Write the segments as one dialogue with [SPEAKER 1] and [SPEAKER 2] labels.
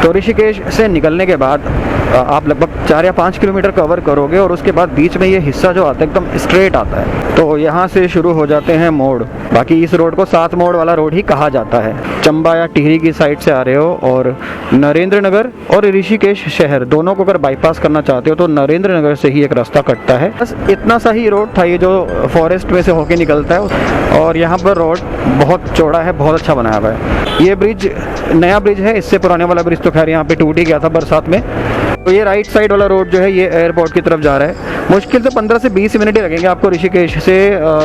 [SPEAKER 1] तो ऋषिकेश से निकलने के बाद आप लगभग 4 या 5 किलोमीटर कवर करोगे और उसके बाद बीच में ये हिस्सा जो आता है एकदम स्ट्रेट आता है। तो यहाँ से शुरू हो जाते हैं मोड़। बाकी इस रोड को 7 मोड़ वाला रोड ही कहा जाता है। चंबा या टिहरी की साइड से आ रहे हो और नरेंद्र नगर और ऋषिकेश शहर दोनों को अगर बाईपास करना चाहते हो तो नरेंद्र नगर से ही एक रास्ता कटता है। बस इतना सा ही रोड था ये जो फॉरेस्ट में से होके निकलता है। और यहाँ पर रोड बहुत चौड़ा है, बहुत अच्छा बनाया हुआ है। ये ब्रिज नया ब्रिज है, इससे पुराने वाला ब्रिज तो खैर यहाँ पे टूट ही गया था बरसात में। तो ये राइट साइड वाला रोड जो है ये एयरपोर्ट की तरफ जा रहा है। मुश्किल से 15 से 20 मिनट ही लगेंगे आपको ऋषिकेश से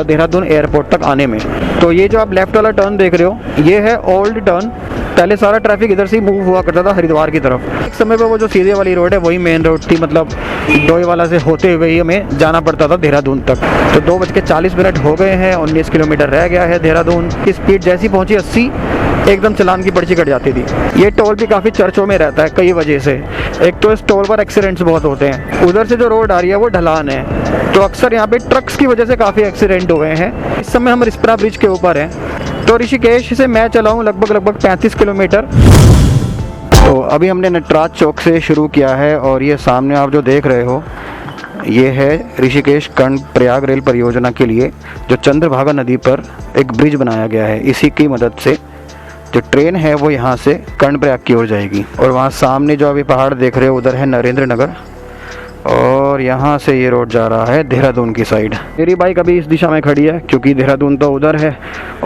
[SPEAKER 1] देहरादून एयरपोर्ट तक आने में। तो ये जो आप लेफ्ट वाला टर्न देख रहे हो ये है ओल्ड टर्न। पहले सारा ट्रैफिक इधर से ही मूव हुआ करता था हरिद्वार की तरफ। एक समय पे वो जो सीधे वाली रोड है वही मेन रोड थी, मतलब डोईवाला से होते हुए ही हमें जाना पड़ता था देहरादून तक। तो 2:40 हो गए हैं, 19 किलोमीटर रह गया है देहरादून की। स्पीड जैसी पहुंची 80, एकदम चलान की पर्ची कट जाती थी। ये टोल भी काफ़ी चर्चों में रहता है कई वजह से। एक तो इस टोल पर एक्सीडेंट्स बहुत होते हैं। उधर से जो रोड आ रही है वो ढलान है, तो अक्सर यहाँ पे ट्रक्स की वजह से काफ़ी एक्सीडेंट हुए हैं। इस समय हम रिस्पना ब्रिज के ऊपर हैं। तो ऋषिकेश से मैं चला हूँ लगभग 35 किलोमीटर। तो अभी हमने नटराज चौक से शुरू किया है और ये सामने आप जो देख रहे हो ये है ऋषिकेश कर्णप्रयाग रेल परियोजना के लिए जो चंद्रभागा नदी पर एक ब्रिज बनाया गया है। इसी की मदद से जो ट्रेन है वो यहाँ से कर्णप्रयाग की ओर जाएगी। और वहाँ सामने जो अभी पहाड़ देख रहे हो उधर है नरेंद्र नगर और यहाँ से ये रोड जा रहा है देहरादून की साइड। मेरी बाइक अभी इस दिशा में खड़ी है क्योंकि देहरादून तो उधर है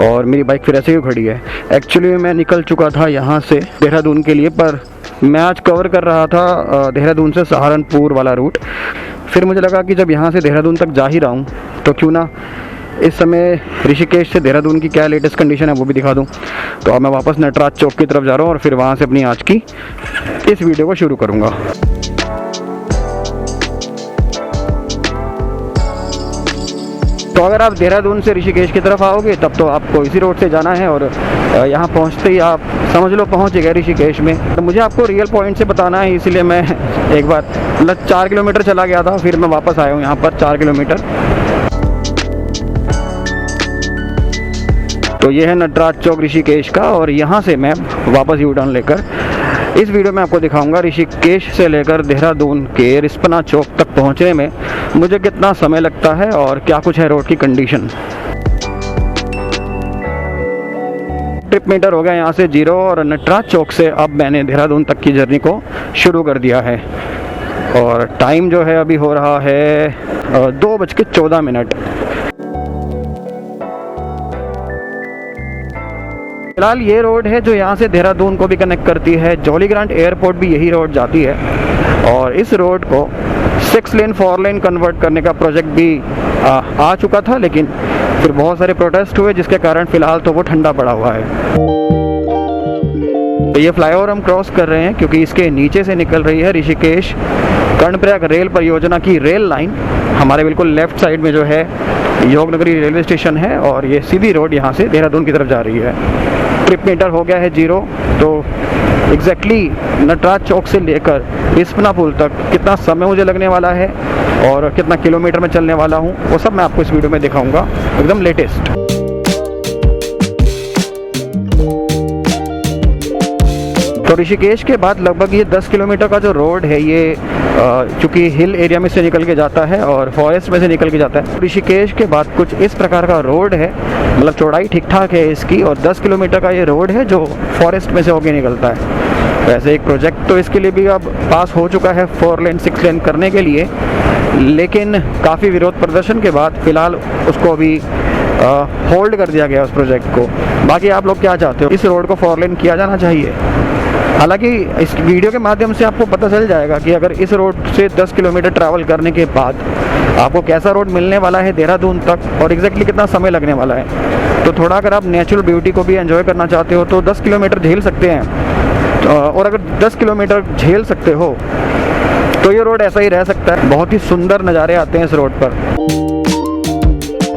[SPEAKER 1] और मेरी बाइक फिर ऐसे ही खड़ी है। एक्चुअली मैं निकल चुका था यहाँ से देहरादून के लिए, पर मैं आज कवर कर रहा था देहरादून से सहारनपुर वाला रूट। फिर मुझे लगा कि जब यहाँ से देहरादून तक जा ही रहा हूँ तो क्यों ना इस समय ऋषिकेश से देहरादून की क्या लेटेस्ट कंडीशन है वो भी दिखा दूं। तो अब मैं वापस नटराज चौक की तरफ जा रहा हूँ और फिर वहाँ से अपनी आज की इस वीडियो को शुरू करूँगा। तो अगर आप देहरादून से ऋषिकेश की तरफ आओगे तब तो आपको इसी रोड से जाना है और यहाँ पहुँचते ही आप समझ लो पहुँच गए ऋषिकेश में। तो मुझे आपको रियल पॉइंट से बताना है, इसलिए मैं एक बार मतलब 4 किलोमीटर चला गया था, फिर मैं वापस आया हूँ यहाँ पर 4 किलोमीटर। तो ये है नटराज चौक ऋषिकेश का और यहाँ से मैं वापस यू टर्न लेकर इस वीडियो में आपको दिखाऊंगा ऋषिकेश से लेकर देहरादून के रिस्पना चौक तक पहुँचने में मुझे कितना समय लगता है और क्या कुछ है रोड की कंडीशन। ट्रिप मीटर हो गया यहाँ से 0 और नटराज चौक से अब मैंने देहरादून तक की जर्नी को शुरू कर दिया है और टाइम जो है अभी हो रहा है 2:14। फिलहाल ये रोड है जो यहाँ से देहरादून को भी कनेक्ट करती है। जॉली ग्रांट एयरपोर्ट भी यही रोड जाती है और इस रोड को 6 लेन 4 लेन कन्वर्ट करने का प्रोजेक्ट भी आ चुका था, लेकिन फिर बहुत सारे प्रोटेस्ट हुए जिसके कारण फ़िलहाल तो वो ठंडा पड़ा हुआ है। तो ये फ्लाईओवर हम क्रॉस कर रहे हैं क्योंकि इसके नीचे से निकल रही है ऋषिकेश कर्णप्रयाग रेल परियोजना की रेल लाइन। हमारे बिल्कुल लेफ्ट साइड में जो है योगनगरी रेलवे स्टेशन है और ये सीधी रोड यहाँ से देहरादून की तरफ जा रही है। ट्रिप मीटर हो गया है 0। तो एग्जैक्टली नटराज चौक से लेकर रिस्पना पुल तक कितना समय मुझे लगने वाला है और कितना किलोमीटर में चलने वाला हूँ वो सब मैं आपको इस वीडियो में दिखाऊंगा एकदम लेटेस्ट। तो ऋषिकेश के बाद लगभग ये 10 किलोमीटर का जो रोड है ये चूँकि हिल एरिया में से निकल के जाता है और फॉरेस्ट में से निकल के जाता है। ऋषिकेश के बाद कुछ इस प्रकार का रोड है, मतलब चौड़ाई ठीक ठाक है इसकी और 10 किलोमीटर का ये रोड है जो फॉरेस्ट में से होके निकलता है। वैसे एक प्रोजेक्ट तो इसके लिए भी अब पास हो चुका है 4 लेन 6 लेन करने के लिए, लेकिन काफ़ी विरोध प्रदर्शन के बाद फ़िलहाल उसको अभी होल्ड कर दिया गया उस प्रोजेक्ट को। बाकी आप लोग क्या चाहते हो, इस रोड को 4 लेन किया जाना चाहिए? हालांकि इस वीडियो के माध्यम से आपको पता चल जाएगा कि अगर इस रोड से 10 किलोमीटर ट्रैवल करने के बाद आपको कैसा रोड मिलने वाला है देहरादून तक और एग्जैक्टली कितना समय लगने वाला है। तो थोड़ा अगर आप नेचुरल ब्यूटी को भी एंजॉय करना चाहते हो तो 10 किलोमीटर झेल सकते हैं और अगर 10 किलोमीटर झेल सकते हो तो ये रोड ऐसा ही रह सकता है। बहुत ही सुंदर नज़ारे आते हैं इस रोड पर।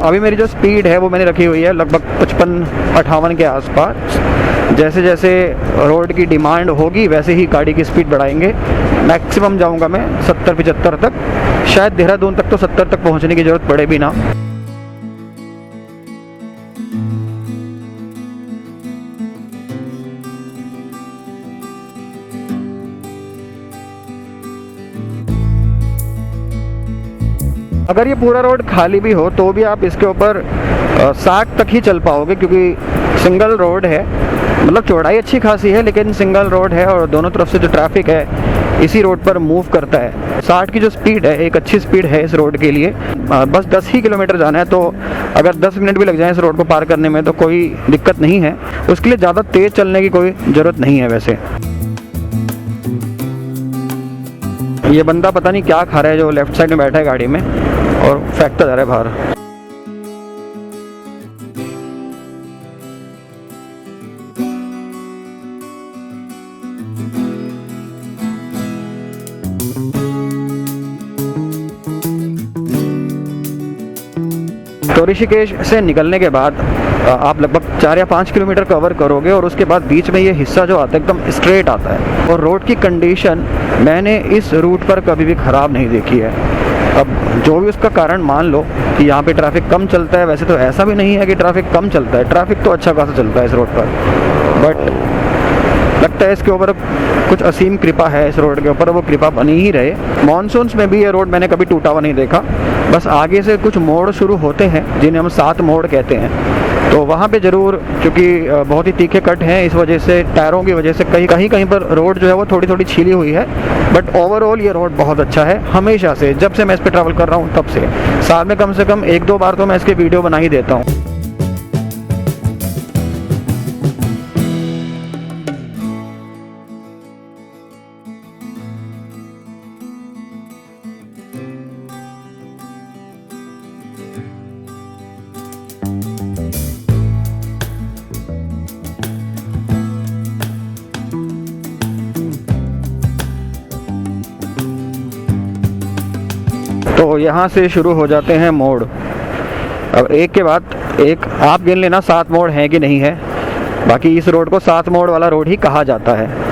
[SPEAKER 1] अभी मेरी जो स्पीड है वो मैंने रखी हुई है लगभग 55-58 के आसपास। जैसे जैसे रोड की डिमांड होगी वैसे ही गाड़ी की स्पीड बढ़ाएंगे। मैक्सिमम जाऊंगा मैं 70-75 तक, शायद देहरादून तक तो 70 तक पहुंचने की ज़रूरत पड़े भी ना। अगर ये पूरा रोड खाली भी हो तो भी आप इसके ऊपर 60 तक ही चल पाओगे, क्योंकि सिंगल रोड है। मतलब चौड़ाई अच्छी खासी है लेकिन सिंगल रोड है और दोनों तरफ से जो ट्रैफिक है इसी रोड पर मूव करता है। 60 की जो स्पीड है एक अच्छी स्पीड है इस रोड के लिए। बस 10 ही किलोमीटर जाना है, तो अगर 10 मिनट भी लग जाए इस रोड को पार करने में तो कोई दिक्कत नहीं है। उसके लिए ज़्यादा तेज़ चलने की कोई ज़रूरत नहीं है। वैसे ये बंदा पता नहीं क्या खा रहा है जो लेफ्ट साइड में बैठा है गाड़ी में और फेंकता जा रहा है बाहर। तो ऋषिकेश से निकलने के बाद आप लगभग 4 या 5 किलोमीटर कवर करोगे और उसके बाद बीच में ये हिस्सा जो आता है एकदम स्ट्रेट आता है। और रोड की कंडीशन मैंने इस रूट पर कभी भी ख़राब नहीं देखी है। अब जो भी उसका कारण मान लो कि यहाँ पे ट्रैफिक कम चलता है, वैसे तो ऐसा भी नहीं है कि ट्रैफिक कम चलता है, ट्रैफिक तो अच्छा खासा चलता है इस रोड पर। बट लगता है इसके ऊपर कुछ असीम कृपा है इस रोड के ऊपर, वो कृपा बनी ही रहे। मॉनसून्स में भी ये रोड मैंने कभी टूटा हुआ नहीं देखा। बस आगे से कुछ मोड़ शुरू होते हैं जिन्हें हम 7 मोड़ कहते हैं, तो वहाँ पे ज़रूर, क्योंकि बहुत ही तीखे कट हैं, इस वजह से टायरों की वजह से कहीं पर रोड जो है वो थोड़ी थोड़ी छीली हुई है। बट ओवरऑल ये रोड बहुत अच्छा है। हमेशा से, जब से मैं इस पर ट्रैवल कर रहा हूँ तब से, साल में कम से कम 1-2 बार तो मैं इसके वीडियो बना ही देता हूँ। तो यहाँ से शुरू हो जाते हैं मोड़। अब एक के बाद एक आप गिन लेना 7 मोड़ हैं कि नहीं है। बाकी इस रोड को 7 मोड़ वाला रोड ही कहा जाता है।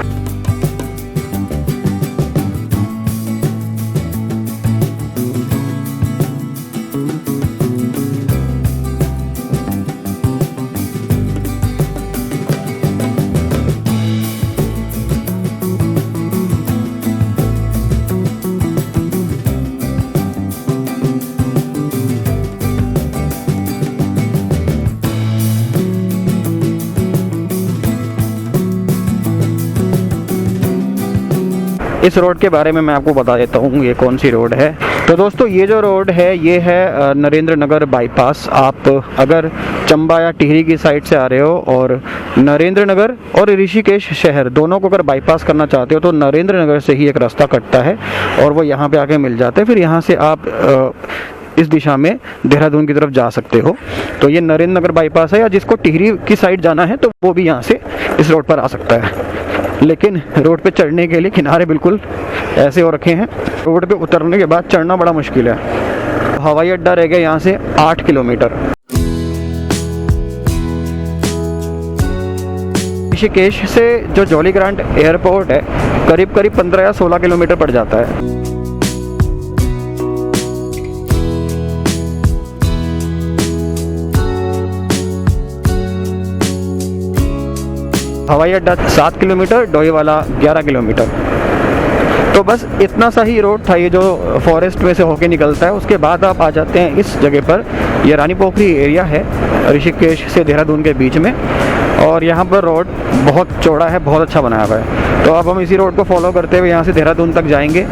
[SPEAKER 1] इस रोड के बारे में मैं आपको बता देता हूँ ये कौन सी रोड है। तो दोस्तों ये जो रोड है ये है नरेंद्र नगर बाईपास। आप अगर चंबा या टिहरी की साइड से आ रहे हो और नरेंद्र नगर और ऋषिकेश शहर दोनों को अगर बाईपास करना चाहते हो तो नरेंद्र नगर से ही एक रास्ता कटता है और वो यहाँ पे आके मिल जाता है। फिर यहाँ से आप इस दिशा में देहरादून की तरफ जा सकते हो। तो ये नरेंद्र नगर बाईपास है, या जिसको टिहरी की साइड जाना है तो वो भी यहाँ से इस रोड पर आ सकता है। लेकिन रोड पे चढ़ने के लिए किनारे बिल्कुल ऐसे हो रखे हैं, रोड पे उतरने के बाद चढ़ना बड़ा मुश्किल है। हवाई अड्डा रह गया यहाँ से 8 किलोमीटर। ऋषिकेश से जो जॉली ग्रांट एयरपोर्ट है करीब 15 या 16 किलोमीटर पड़ जाता है। हवाई अड्डा 7 किलोमीटर, डोईवाला 11 किलोमीटर। तो बस इतना सा ही रोड था ये जो फॉरेस्ट में से होके निकलता है। उसके बाद आप आ जाते हैं इस जगह पर। ये रानी पोखरी एरिया है ऋषिकेश से देहरादून के बीच में, और यहाँ पर रोड बहुत चौड़ा है, बहुत अच्छा बनाया हुआ है। तो अब हम इसी रोड को फॉलो करते हुए यहाँ से देहरादून तक जाएंगे।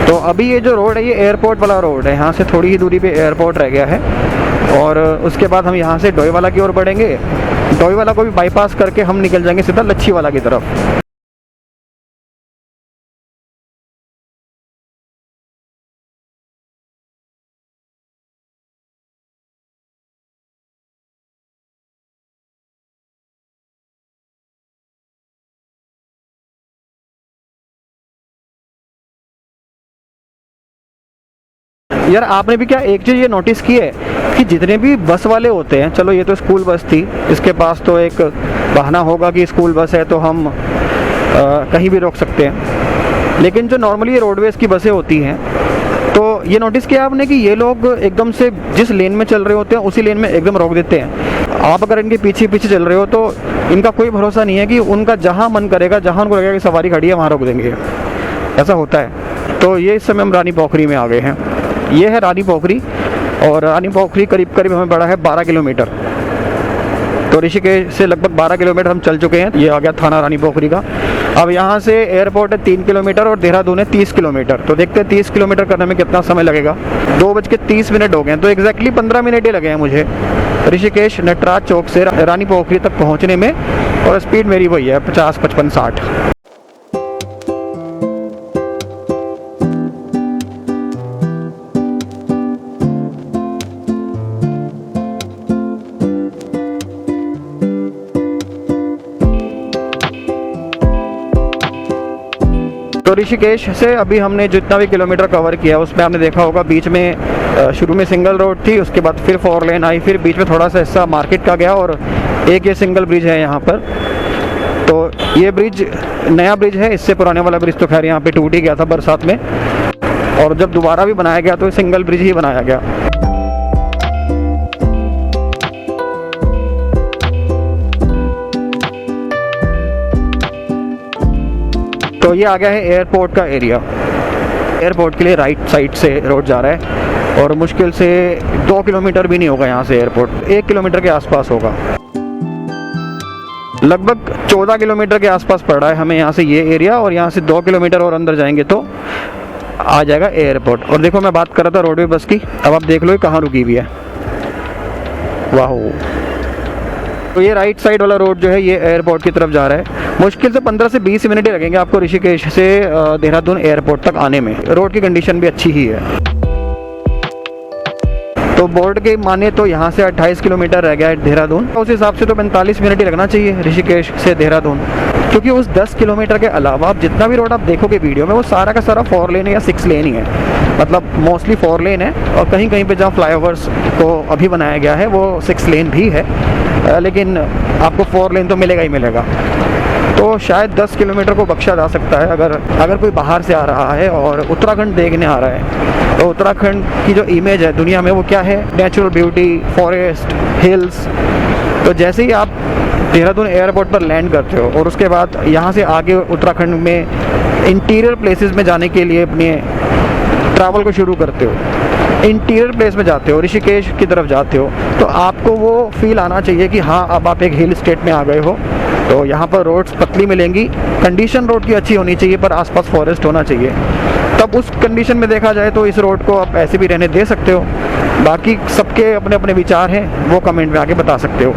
[SPEAKER 1] तो अभी ये जो रोड है ये एयरपोर्ट वाला रोड है, यहाँ से थोड़ी ही दूरी पे एयरपोर्ट रह गया है। और उसके बाद हम यहाँ से डोईवाला की ओर बढ़ेंगे। डोईवाला को भी बाईपास करके हम निकल जाएंगे सीधा लच्छीवाला की तरफ। यार आपने भी क्या एक चीज़ ये नोटिस की है कि जितने भी बस वाले होते हैं, चलो ये तो स्कूल बस थी, इसके पास तो एक बहाना होगा कि स्कूल बस है तो हम कहीं भी रोक सकते हैं। लेकिन जो नॉर्मली ये रोडवेज की बसें होती हैं, तो ये नोटिस किया आपने कि ये लोग एकदम से जिस लेन में चल रहे होते हैं उसी लेन में एकदम रोक देते हैं। आप अगर इनके पीछे पीछे चल रहे हो तो इनका कोई भरोसा नहीं है कि उनका जहाँ मन करेगा, जहाँ उनको लगेगा कि सवारी खड़ी है वहाँ रोक देंगे। ऐसा होता है। तो ये इस समय हम रानी पोखरी में आ गए हैं। ये है रानी पोखरी, और रानी पोखरी करीब करीब हमें पड़ा है 12 किलोमीटर। तो ऋषिकेश से लगभग 12 किलोमीटर हम चल चुके हैं। ये आ गया थाना रानी पोखरी का। अब यहाँ से एयरपोर्ट है 3 किलोमीटर और देहरादून है 30 किलोमीटर। तो देखते हैं 30 किलोमीटर करने में कितना समय लगेगा। 2:30 हो गए हैं, तो एग्जैक्टली 15 मिनट ही लगे हैं मुझे ऋषिकेश नटराज चौक से रानी पोखरी तक पहुँचने में। और स्पीड मेरी वही है 50, 55, 60। तो ऋषिकेश से अभी हमने जितना भी किलोमीटर कवर किया उसमें आपने देखा होगा बीच में शुरू में सिंगल रोड थी, उसके बाद फिर 4 लेन आई, फिर बीच में थोड़ा सा हिस्सा मार्केट का गया, और एक ये सिंगल ब्रिज है यहाँ पर। तो ये ब्रिज नया ब्रिज है, इससे पुराने वाला ब्रिज तो खैर यहाँ पे टूट ही गया था बरसात में, और जब दोबारा भी बनाया गया तो सिंगल ब्रिज ही बनाया गया। तो ये आ गया है एयरपोर्ट का एरिया। एयरपोर्ट के लिए राइट साइड से रोड जा रहा है, और मुश्किल से 2 किलोमीटर भी नहीं होगा यहाँ से एयरपोर्ट, 1 किलोमीटर के आसपास होगा। लगभग 14 किलोमीटर के आसपास पड़ रहा है हमें यहाँ से ये एरिया, और यहाँ से 2 किलोमीटर और अंदर जाएंगे तो आ जाएगा एयरपोर्ट। और देखो मैं बात कर रहा था रोडवे बस की, अब आप देख लो ये कहाँ रुकी हुई है। वाह। तो ये राइट साइड वाला रोड जो है ये एयरपोर्ट की तरफ जा रहा है। मुश्किल से 15 से 20 मिनट ही लगेंगे आपको ऋषिकेश से देहरादून एयरपोर्ट तक आने में। रोड की कंडीशन भी अच्छी ही है। तो बोर्ड के माने तो यहाँ से 28 किलोमीटर रह गया है देहरादून, उस हिसाब से तो 45 मिनट ही लगना चाहिए ऋषिकेश से देहरादून। क्योंकि उस 10 किलोमीटर के अलावा आप जितना भी रोड आप देखोगे वीडियो में वो सारा का सारा 4 लेन या 6 लेन ही है। मतलब मोस्टली 4 लेन है, और कहीं कहीं पे जहाँ फ्लाईओवर्स को अभी बनाया गया है वो 6 लेन भी है, लेकिन आपको 4 लेन तो मिलेगा ही मिलेगा। तो शायद 10 किलोमीटर को बख्शा जा सकता है अगर कोई बाहर से आ रहा है और उत्तराखंड देखने आ रहा है। तो उत्तराखंड की जो इमेज है दुनिया में वो क्या है? Natural beauty, forest, hills. तो जैसे ही आप देहरादून एयरपोर्ट पर लैंड करते हो और उसके बाद यहाँ से आगे उत्तराखंड में इंटीरियर प्लेसेस में जाने के लिए अपने ट्रैवल को शुरू करते हो, इंटीरियर प्लेस में जाते हो, ऋषिकेश की तरफ जाते हो, तो आपको वो फील आना चाहिए कि हाँ अब आप एक हिल स्टेट में आ गए हो। तो यहाँ पर रोड्स पतली मिलेंगी, कंडीशन रोड की अच्छी होनी चाहिए, पर आसपास फॉरेस्ट होना चाहिए। तब उस कंडीशन में देखा जाए तो इस रोड को आप ऐसे भी रहने दे सकते हो। बाकी सबके अपने अपने विचार हैं, वो कमेंट में आके बता सकते हो।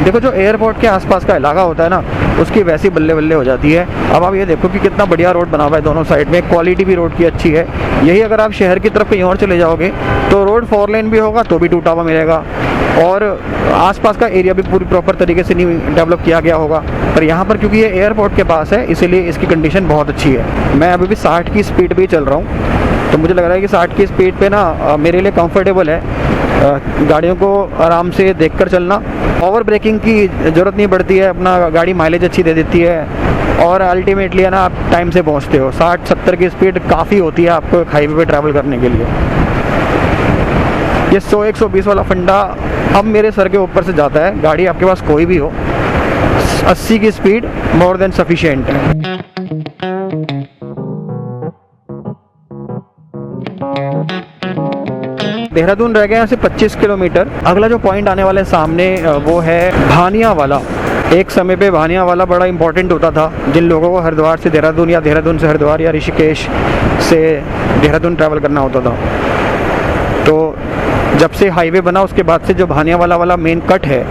[SPEAKER 1] देखो जो एयरपोर्ट के आसपास का इलाका होता है ना, उसकी वैसी बल्ले बल्ले हो जाती है। अब आप ये देखो कि कितना बढ़िया रोड बना हुआ है दोनों साइड में, क्वालिटी भी रोड की अच्छी है। यही अगर आप शहर की तरफ कहीं और चले जाओगे तो रोड 4 लेन भी होगा तो भी टूटा हुआ मिलेगा, और आसपास का एरिया भी पूरी प्रॉपर तरीके से नहीं डेवलप किया गया होगा। पर यहाँ पर क्योंकि ये एयरपोर्ट के पास है इसीलिए इसकी कंडीशन बहुत अच्छी है। मैं अभी भी 60 की स्पीड पर ही चल रहा हूँ, तो मुझे लग रहा है कि 60 की स्पीड पे ना मेरे लिए कंफर्टेबल है। गाड़ियों को आराम से देखकर चलना, ओवर ब्रेकिंग की ज़रूरत नहीं पड़ती है, अपना गाड़ी माइलेज अच्छी दे देती है, और अल्टीमेटली है ना आप टाइम से पहुंचते हो। 60-70 की स्पीड काफ़ी होती है आपको हाईवे पे ट्रैवल करने के लिए। ये 100-120 वाला फंडा अब मेरे सर के ऊपर से जाता है। गाड़ी आपके पास कोई भी हो, 80 की स्पीड मोर देन सफिशिएंट है। देहरादून रह गया यहाँ से 25 किलोमीटर। अगला जो पॉइंट आने वाला है सामने वो है भानिया वाला। एक समय पे भानिया वाला बड़ा इंपॉर्टेंट होता था जिन लोगों को हरिद्वार से देहरादून या देहरादून से हरिद्वार या ऋषिकेश से देहरादून ट्रैवल करना होता था। तो जब से हाईवे बना उसके बाद से जो भानिया वाला मेन कट है,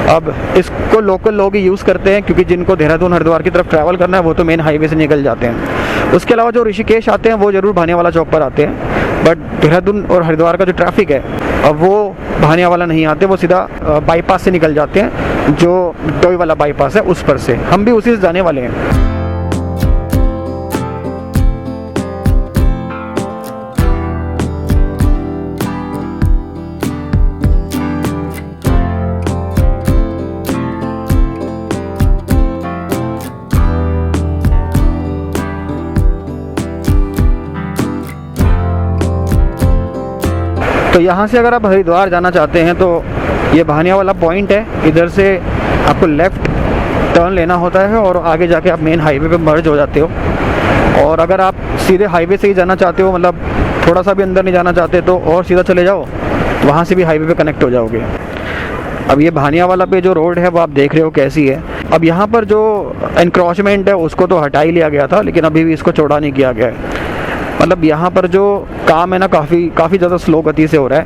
[SPEAKER 1] अब इसको लोकल लोग ही यूज़ करते हैं, क्योंकि जिनको देहरादून हरिद्वार की तरफ ट्रैवल करना है वो तो मेन हाईवे से निकल जाते हैं। उसके अलावा जो ऋषिकेश आते हैं वो ज़रूर भानिया वाला चौक पर आते हैं, बट देहरादून और हरिद्वार का जो ट्रैफिक है अब वो भानिया वाला नहीं आते, वो सीधा बाईपास से निकल जाते हैं, जो टोई वाला बाईपास है उस पर से। हम भी उसी से जाने वाले हैं। तो यहाँ से अगर आप हरिद्वार जाना चाहते हैं तो ये भानिया वाला पॉइंट है, इधर से आपको लेफ़्ट टर्न लेना होता है और आगे जाके आप मेन हाईवे पे मर्ज हो जाते हो। और अगर आप सीधे हाईवे से ही जाना चाहते हो, मतलब थोड़ा सा भी अंदर नहीं जाना चाहते, तो और सीधा चले जाओ, वहाँ से भी हाईवे पे कनेक्ट हो जाओगे। अब ये भानिया वाला पे जो रोड है वो आप देख रहे हो कैसी है। अब यहाँ पर जो एनक्रोचमेंट है उसको तो हटा ही लिया गया था, लेकिन अभी भी इसको चौड़ा नहीं किया गया है। मतलब यहाँ पर जो काम है ना काफ़ी ज़्यादा स्लो गति से हो रहा है।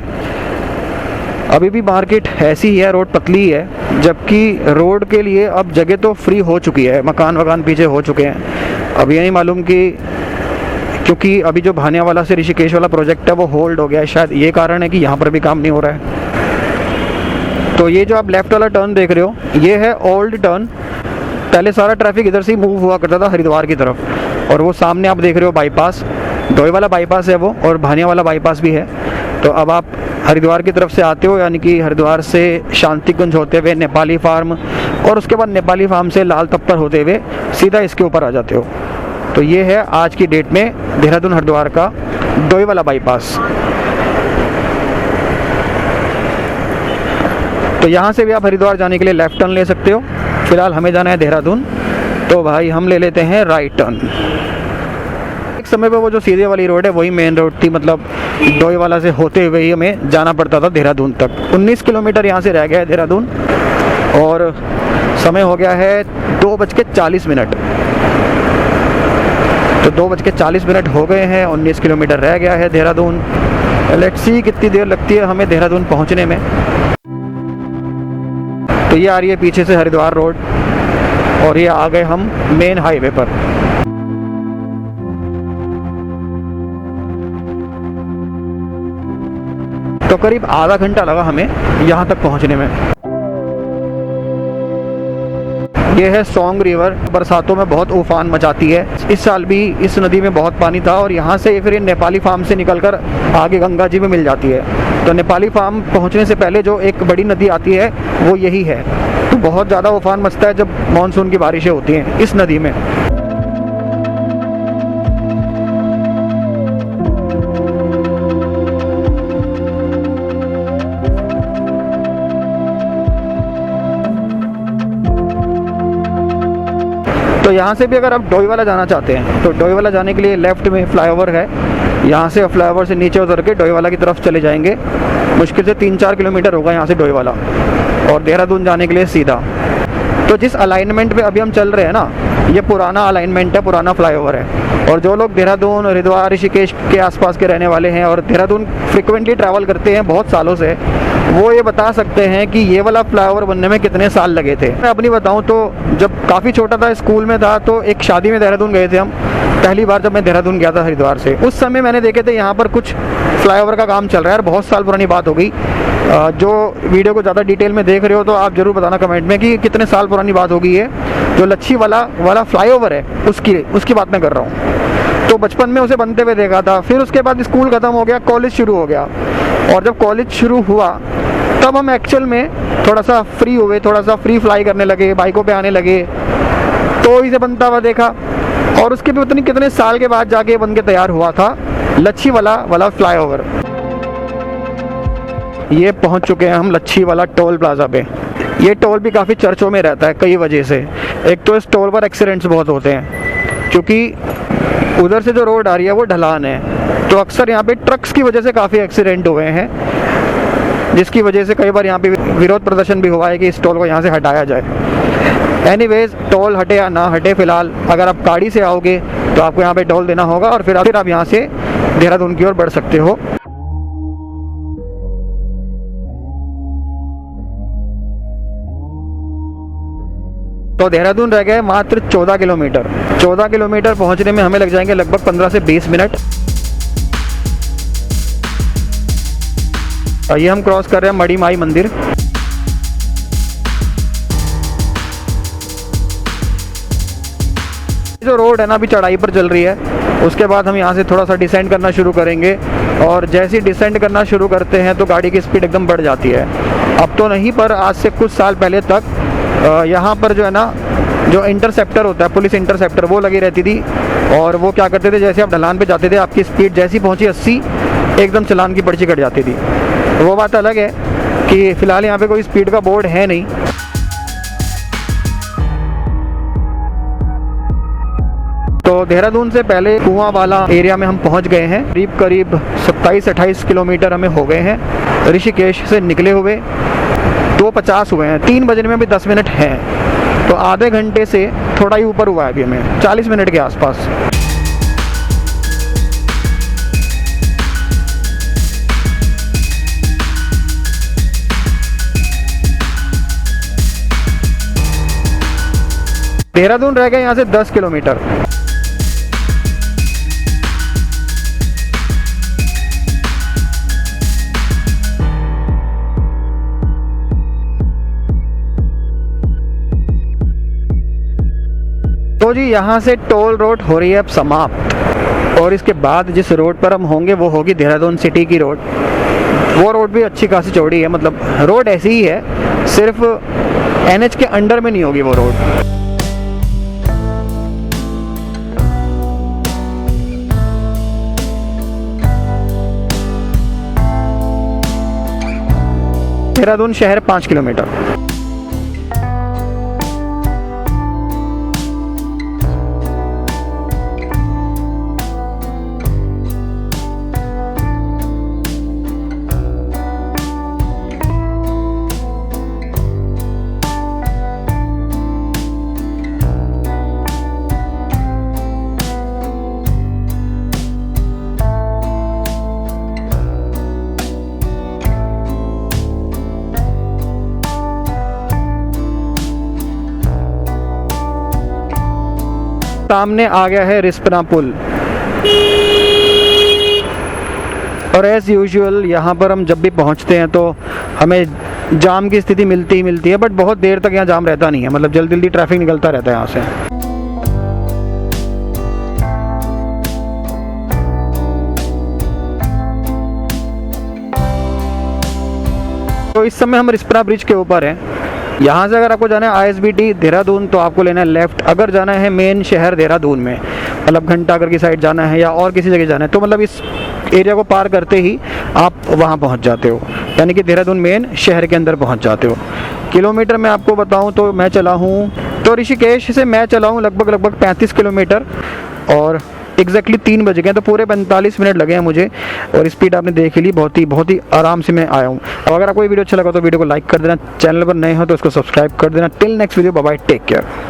[SPEAKER 1] अभी भी मार्केट ऐसी ही है, रोड पतली ही है, जबकि रोड के लिए अब जगह तो फ्री हो चुकी है, मकान वकान पीछे हो चुके हैं। अब ये नहीं मालूम कि क्योंकि अभी जो भानिया वाला से ऋषिकेश वाला प्रोजेक्ट है वो होल्ड हो गया है, शायद ये कारण है कि यहाँ पर भी काम नहीं हो रहा है। तो ये जो आप लेफ़्ट वाला टर्न देख रहे हो ये है ओल्ड टर्न। पहले सारा ट्रैफिक इधर से ही मूव हुआ करता था हरिद्वार की तरफ, और वो सामने आप देख रहे हो बाईपास, डोई वाला बाईपास है वो, और भानिया वाला बाईपास भी है। तो अब आप हरिद्वार की तरफ से आते हो, यानी कि हरिद्वार से शांतिकुंज होते हुए नेपाली फार्म, और उसके बाद नेपाली फार्म से लाल तप्पर होते हुए सीधा इसके ऊपर आ जाते हो। तो ये है आज की डेट में देहरादून हरिद्वार का डोई वाला बाईपास। तो यहाँ से भी आप हरिद्वार जाने के लिए लेफ़्ट टर्न ले सकते हो। फिलहाल हमें जाना है देहरादून, तो भाई हम ले लेते हैं राइट टर्न। एक समय पे वो जो सीधे वाली रोड है वही मेन रोड थी, मतलब डोई वाला से होते हुए ही हमें जाना पड़ता था देहरादून तक। 19 किलोमीटर यहाँ से रह गया है देहरादून, और समय हो गया है 2:40। तो 2:40 हो गए हैं, 19 किलोमीटर रह गया है देहरादून। लेट्स सी कितनी देर लगती है हमें देहरादून पहुँचने में। तो ये आ रही है पीछे से हरिद्वार रोड, और ये आ गए हम मेन हाईवे पर। तो करीब आधा घंटा लगा हमें यहाँ तक पहुँचने में। ये है सोंग रिवर, बरसातों में बहुत उफान मचाती है। इस साल भी इस नदी में बहुत पानी था, और यहाँ से फिर नेपाली फार्म से निकलकर आगे गंगा जी में मिल जाती है। तो नेपाली फार्म पहुँचने से पहले जो एक बड़ी नदी आती है वो यही है। तो बहुत ज़्यादा उफान मचता है जब मानसून की बारिशें होती हैं इस नदी में। तो यहाँ से भी अगर आप डोई वाला जाना चाहते हैं तो डोई वाला जाने के लिए लेफ़्ट में फ्लाईओवर है, यहाँ से फ्लाईओवर से नीचे उतर के डोई वाला की तरफ चले जाएंगे। मुश्किल से 3-4 किलोमीटर होगा यहाँ से डोई वाला, और देहरादून जाने के लिए सीधा। तो जिस अलाइनमेंट पे अभी हम चल रहे हैं ना, ये पुराना अलाइनमेंट है, पुराना फ्लाईओवर है। और जो लोग देहरादून, हरिद्वार, ऋषिकेश के आसपास के रहने वाले हैं और देहरादून फ्रिक्वेंटली ट्रैवल करते हैं बहुत सालों से, वो ये बता सकते हैं कि ये वाला फ्लाईओवर बनने में कितने साल लगे थे। मैं अपनी बताऊं तो जब काफ़ी छोटा था, स्कूल में था, तो एक शादी में देहरादून गए थे हम। पहली बार जब मैं देहरादून गया था हरिद्वार से, उस समय मैंने देखे थे यहाँ पर कुछ फ्लाईओवर का काम चल रहा है, और बहुत साल पुरानी बात हो गई। जो वीडियो को ज़्यादा डिटेल में देख रहे हो तो आप ज़रूर बताना कमेंट में कि कितने साल पुरानी बात हो गई है। जो लच्छी वाला फ्लाईओवर है उसकी बात मैं कर रहा हूँ। तो बचपन में उसे बनते हुए देखा था। फिर उसके बाद स्कूल ख़त्म हो गया, कॉलेज शुरू हो गया, और जब कॉलेज शुरू हुआ तब हम एक्चुअल में थोड़ा सा फ्री हुए, थोड़ा सा फ्री फ्लाई करने लगे, बाइकों पे आने लगे, तो इसे बनता हुआ देखा। और उसके भी पता नहीं कितने साल के बाद जाके बन के तैयार हुआ था लच्छी वाला फ्लाईओवर। ये पहुंच चुके हैं हम लच्छी वाला टोल प्लाजा पे। ये टोल भी काफ़ी चर्चों में रहता है कई वजह से। एक तो इस टोल पर एक्सीडेंट्स बहुत होते हैं, क्योंकि उधर से जो रोड आ रही है वो ढलान है, तो अक्सर यहाँ पे ट्रक्स की वजह से काफ़ी एक्सीडेंट हुए हैं, जिसकी वजह से कई बार यहाँ पे विरोध प्रदर्शन भी हुआ है कि इस टोल को यहाँ से हटाया जाए। एनीवेज, टोल हटे या ना हटे, फिलहाल अगर आप गाड़ी से आओगे तो आपको यहाँ पे टोल देना होगा, और फिर आप यहाँ से देहरादून की ओर बढ़ सकते हो। तो देहरादून रह गए मात्र 14 किलोमीटर। 14 किलोमीटर पहुँचने में हमें लग जाएंगे लगभग 15 से 20 मिनट। ये हम क्रॉस कर रहे हैं मड़ी माई मंदिर। जो रोड है ना अभी चढ़ाई पर चल रही है, उसके बाद हम यहाँ से थोड़ा सा डिसेंड करना शुरू करेंगे, और जैसे ही डिसेंड करना शुरू करते हैं तो गाड़ी की स्पीड एकदम बढ़ जाती है। अब तो नहीं, पर आज से कुछ साल पहले तक यहाँ पर जो है ना, जो इंटरसेप्टर होता है, पुलिस इंटरसेप्टर, वो लगी रहती थी। और वो क्या करते थे, जैसे आप ढलान पे जाते थे, आपकी स्पीड जैसी पहुँची 80, एकदम चालान की पर्ची कट जाती थी। वो बात अलग है कि फ़िलहाल यहाँ पे कोई स्पीड का बोर्ड है नहीं। तो देहरादून से पहले कुआं वाला एरिया में हम पहुँच गए हैं। करीब 27-28 किलोमीटर हमें हो गए हैं ऋषिकेश से निकले हुए। 2:50 हुए हैं, 3 बजने में भी 10 मिनट हैं, तो आधे घंटे से थोड़ा ही ऊपर हुआ है अभी हमें, 40 मिनट के आसपास। देहरादून रह गए यहाँ से 10 किलोमीटर। तो जी यहाँ से टोल रोड हो रही है अब समाप्त, और इसके बाद जिस रोड पर हम होंगे वो होगी देहरादून सिटी की रोड। वो रोड भी अच्छी खासी चौड़ी है, मतलब रोड ऐसी ही है, सिर्फ NH के अंडर में नहीं होगी वो रोड। देहरादून शहर 5 किलोमीटर। सामने आ गया है रिस्पना पुल, और एज़ यूजुअल यहाँ पर हम जब भी पहुँचते हैं तो हमें जाम की स्थिति मिलती ही मिलती है, बट बहुत देर तक यहाँ जाम रहता नहीं है, मतलब जल्दी जल्दी ट्रैफिक निकलता रहता है यहाँ से। तो इस समय हम रिस्पना ब्रिज के ऊपर हैं। यहाँ से अगर आपको जाना है ISBT देहरादून तो आपको लेना है लेफ़्ट। अगर जाना है मेन शहर देहरादून में, मतलब घंटाघर की साइड जाना है या और किसी जगह जाना है, तो मतलब इस एरिया को पार करते ही आप वहाँ पहुँच जाते हो, यानी कि देहरादून मेन शहर के अंदर पहुँच जाते हो। किलोमीटर में आपको बताऊँ तो मैं चला हूँ, तो ऋषिकेश से मैं चला हूँ लगभग 35 किलोमीटर, और एग्जैक्टली 3 बज गए, तो पूरे 45 मिनट लगे हैं मुझे। और स्पीड आपने देख ली, बहुत ही आराम से मैं आया हूँ। अब अगर आपको ये वीडियो अच्छा लगा तो वीडियो को लाइक कर देना, चैनल पर नए हो तो उसको सब्सक्राइब कर देना। Till next video, bye bye, take care.